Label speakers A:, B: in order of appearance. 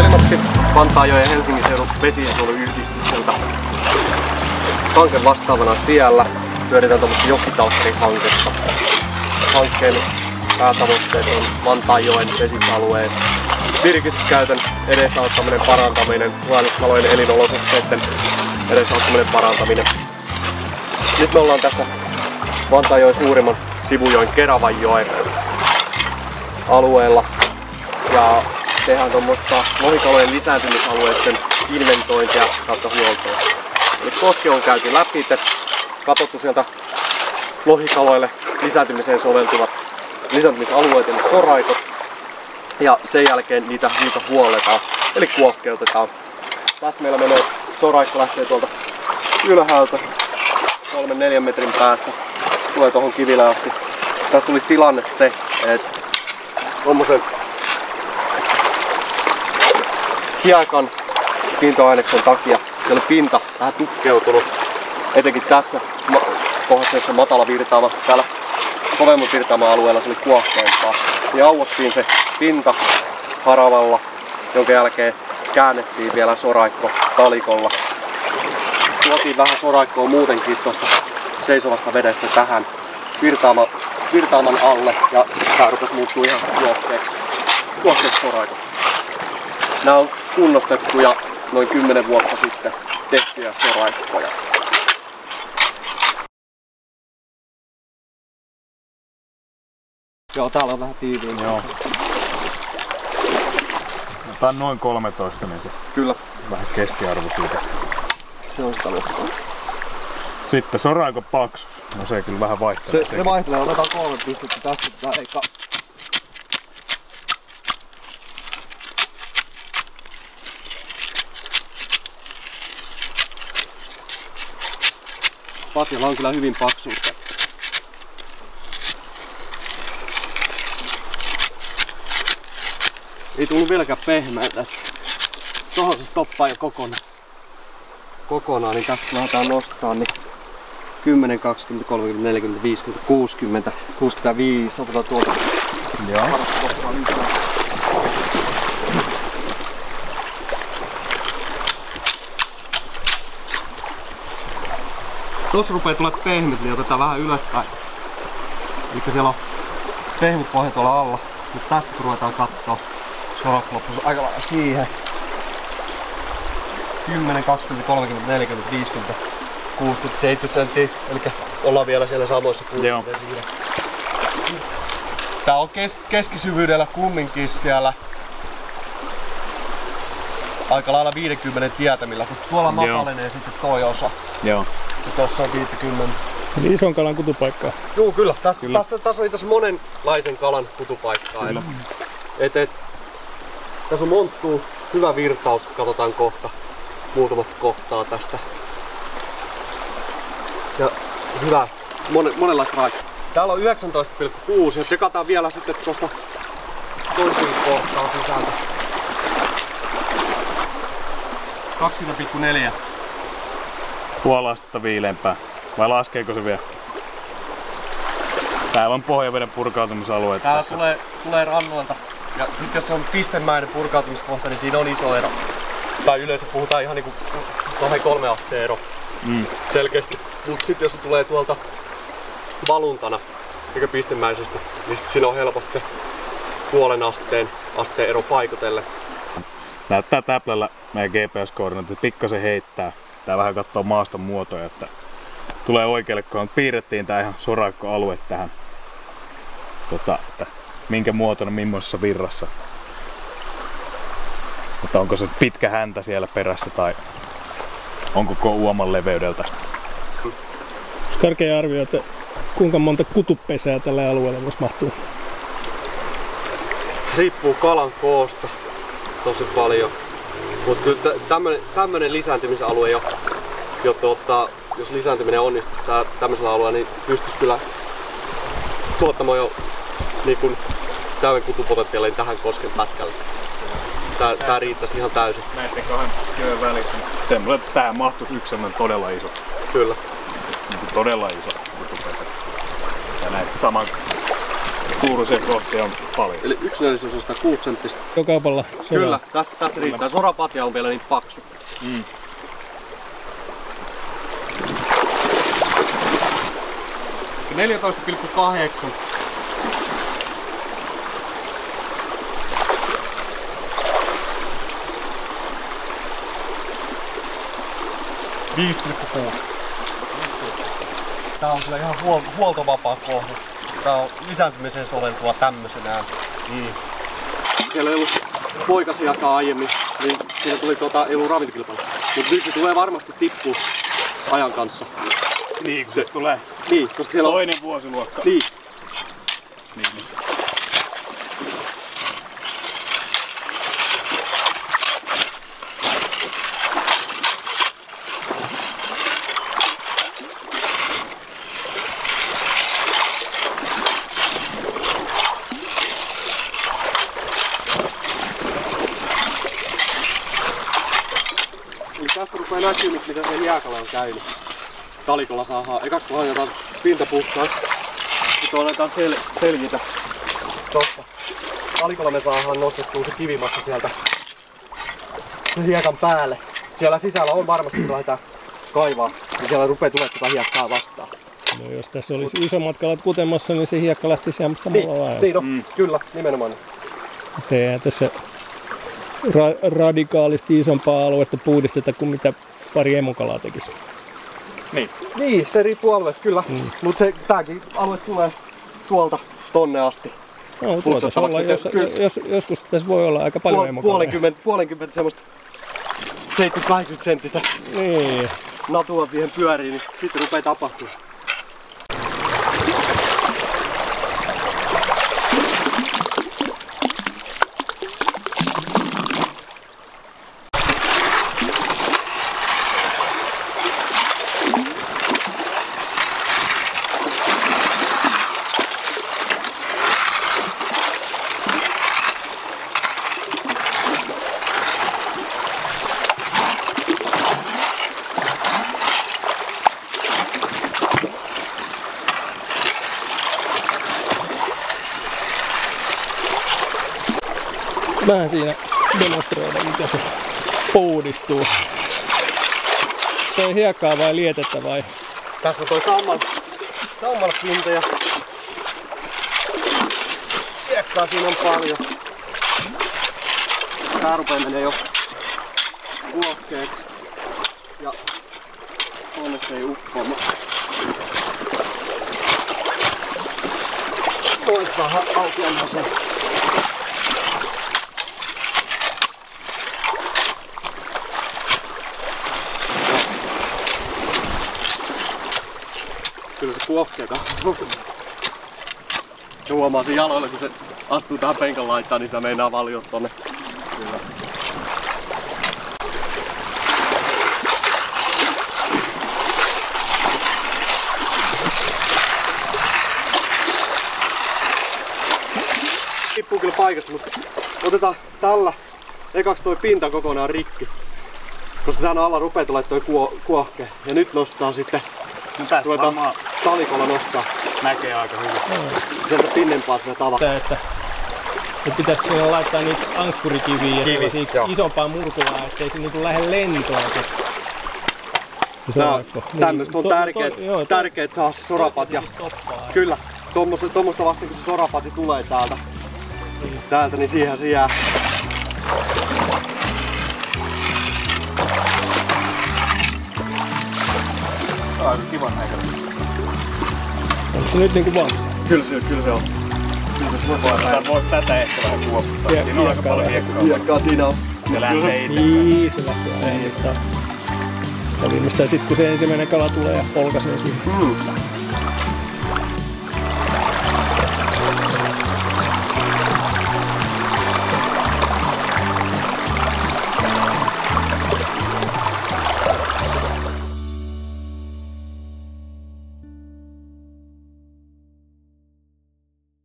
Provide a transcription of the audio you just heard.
A: Puhelinoppi Vantaajoen ja Helsingin seudun vesiensuojeluyhdistykseltä. Hanke vastaavana siellä. Pyöritään tuommoista jokitalkkarihanketta. Hankkeen päätavoitteet on Vantaajoen vesisalueen virkistyskäytön edesauttaminen, parantaminen, vaelluskalojen elinolosuhteiden edesauttaminen, parantaminen. Nyt me ollaan tässä Vantaajoen suurimman sivujoen Keravanjoen alueella ja tehdään tuommoista lohikalojen lisääntymisalueiden inventointia kautta huoltoa. Eli koske on käyty läpi, katsottu sieltä lohikaloille lisääntymiseen soveltuvat lisääntymisalueet eli soraikot. Ja sen jälkeen niitä huolletaan, eli kuokkeutetaan. Tässä meillä menee soraikko, lähtee tuolta ylhäältä 3-4 metrin päästä. Tulee tuohon kiville asti. Tässä oli tilanne se, että tommosen hiekan pinta-aineksen takia siellä oli pinta vähän tukkeutunut. Etenkin tässä kohdassa, jossa on matala virtaama, täällä kovemman virtaaman alueella se oli kuohkeampaa. Ja auottiin se pinta haravalla, jonka jälkeen käännettiin vielä soraikko talikolla. Tuotiin vähän soraikkoa muutenkin tuosta seisovasta vedestä tähän virtaaman alle ja tää rupesi muuttuu ihan kuohkeaksi soraikot. Nämä on kunnostettuja noin 10 vuotta sitten tehtyjä soraikkoja. Joo, täällä on vähän tiiviin.
B: Joo. Tää on noin 13, niin se
A: kyllä.
B: Vähän keskiarvo siitä.
A: Se on sitä luokkaa.
B: Sitten soraikon paksuus. No se kyllä vähän vaihtelee.
A: Se vaihtelee, otetaan 3 pistettä tästä, eikä. Patjalla on kyllä hyvin paksuutta. Ei tullut vieläkään pehmeältä. Tuohon se stoppaa jo kokonaan, niin tästä lähdetään nostaa niin 10, 20, 30, 40, 50, 60, 65. Otetaan tuolta.
B: Joo.
A: Tuossa rupeaa tulemaan pehmyt, niin otetaan vähän ylöspäin. Eli siellä on pehmyt pohja tuolla alla. Nyt tästä kun ruvetaan kattoo. Sorakko loppuu aika lailla siihen. 10, 20, 30, 40, 50, 60, 70 senttiä. Eli ollaan vielä siellä samoissa kulmissa. Tää on keskisyvyydellä kumminkin siellä aika lailla 50 tietämillä, kun tuolla matalenee sitten toi osa.
B: Joo.
A: Ja tossa on 50.
C: Eli ison kalan kutupaikkaa.
A: Joo, kyllä. Tässä on itse monenlaisen kalan kutupaikkaa. Tässä on monttuu, hyvä virtaus, katsotaan kohta muutamasta kohtaa tästä. Ja hyvä, monenlaista raikkaa. Täällä on 19,6 ja tsekataan vielä sitten tuosta toisen kohtaa sisältä. 20,4.
B: Puoli astetta viileämpää. Vai laskeeko se vielä? Täällä on pohjaveden purkautumisalueet.
A: Täällä tulee rannoilta. Ja sitten jos se on pistemäinen purkautumiskohta, niin siinä on iso ero. Tai yleensä puhutaan ihan niinku 2-3 asteen ero. Selkeästi. Mut sit jos se tulee tuolta valuntana, eikä pistemäisesti, niin sit siinä on helposti se puolen asteen ero paikotelle.
B: Näyttää täplällä meidän GPS-koordinaatit, pikkasen heittää. Tää vähän katsoo maaston muotoja, että tulee oikealle kohdalla. Piirrettiin tää ihan soraikkoalue tähän. Että minkä muotona, millaisessa virrassa. Mutta onko se pitkä häntä siellä perässä tai onko koko uoman leveydeltä?
C: Onko karkea arvio, että kuinka monta kutupesää tällä alueella voisi mahtua?
A: Riippuu kalan koosta tosi paljon. Mutta kyllä tämmönen lisääntymisalue jos lisääntyminen onnistuisi tämmöisellä alueella, niin pystyisi kyllä tuottamaan jo niin täyden kutupotentiaalin tähän kosken pätkälle. Tää riittäisi ihan täysin.
B: Näitten 2 joen välissä. Semmoinen, että tähän mahtuisi yksi semmoinen todella iso.
A: Kyllä.
B: Niin todella iso kutupesä. Ja näitä Suuruisia kohtia on paljon.
A: Eli 1/4 on 106 senttistä.
C: Jo kaupalla soraa.
A: Kyllä, tässä riittää. Sorapatja on vielä niin paksu.
B: Mm.
A: Ja 14,8. Tää on kyllä ihan huoltovapaa kohde. Tää on lisääntymiseen soveltuva tämmösenään. Siellä ei ollut poikasiakaan aiemmin, niin siinä tuli ei ollut ravintokilpailu. Mut nyt se tulee varmasti tippua ajan kanssa.
B: Niin, kun se tulee
A: Niin, koska siellä on...
B: toinen vuosiluokka.
A: Niin.
B: Niin.
A: Eli tästä rupeaa näkyy, mitä se jääkala on käynyt. Talikolla saadaan, ekaksi kun hanjataan pinta puhtaan, sitten aletaan selvitä tosta. Talikolla me saadaan nostettua se kivimassa sieltä sen hiekan päälle. Siellä sisällä on varmasti, kun lähdetään kaivaa, niin siellä rupeaa tulemaan tätä hiekkaa vastaan.
C: No jos tässä olisi isommat kalat kutemassa, niin se hiekka lähtisi ihan samalla lailla.
A: Niin no, kyllä, nimenomaan.
C: Eihän tässä radikaalisti isompaa aluetta puhdisteta kuin mitä pari emokalaa tekisi.
A: Niin, se riippuu alueesta, kyllä. Mutta tääkin alue tulee tuolta tonne asti.
C: No, tuossa olla, joskus tässä voi olla aika paljon emokalaa.
A: Puolenkymmentä semmoista 70-80 senttistä
C: Niin.
A: natua siihen pyöriin, niin sitten rupeaa tapahtumaan.
C: Vähän siinä demonstroida, miten se puhdistuu. Toi hiekkaa vai lietettä vai?
A: Tässä on toi sammalpinta ja hiekkaa siinä on paljon. Tää rupee menee jo kuokkeeksi. Ja tonne se ei uppoa. Toi saa aukeamaan sen. Kyllä se kuohkeeta. Se huomaa sen jaloilla, kun se astuu tähän penkan laittaan, niin sitä meinaa valioa tonne. Kyllä. Tippuu kyllä paikasta, mutta otetaan tällä ekaksi toi pinta kokonaan rikki. Koska tän alla rupee tulee toi kuohke. Ja nyt nostetaan sitten.
B: No tästä varmaan
A: talikolla nostaa.
B: näkee aika hyvin.
A: Sieltä pinnempaa sitä tavaa.
C: Että pitäisikö siinä laittaa niitä ankkurikiviä ja sellaisia isompaa murkulaa, ettei se niinku lähde lentoon se sorakko.
A: Tämmöstä on tärkeet saa sorapatja. Kyllä, tommosta vasta kun se sorapati tulee täältä, niin siihen se jää.
B: Aika kivan näköinen.
C: Onko se nyt niinku valmis?
A: Kyllä se on.
B: Voisi tätä ehkä vähän kuoputtaa. Siinä on aika paljon
A: hiekkaa siinä on.
B: Se lähtee itse.
C: Niin, se lähtee aina. Ja viimeistään sit kun se ensimmäinen kala tulee ja polkaisee siihen.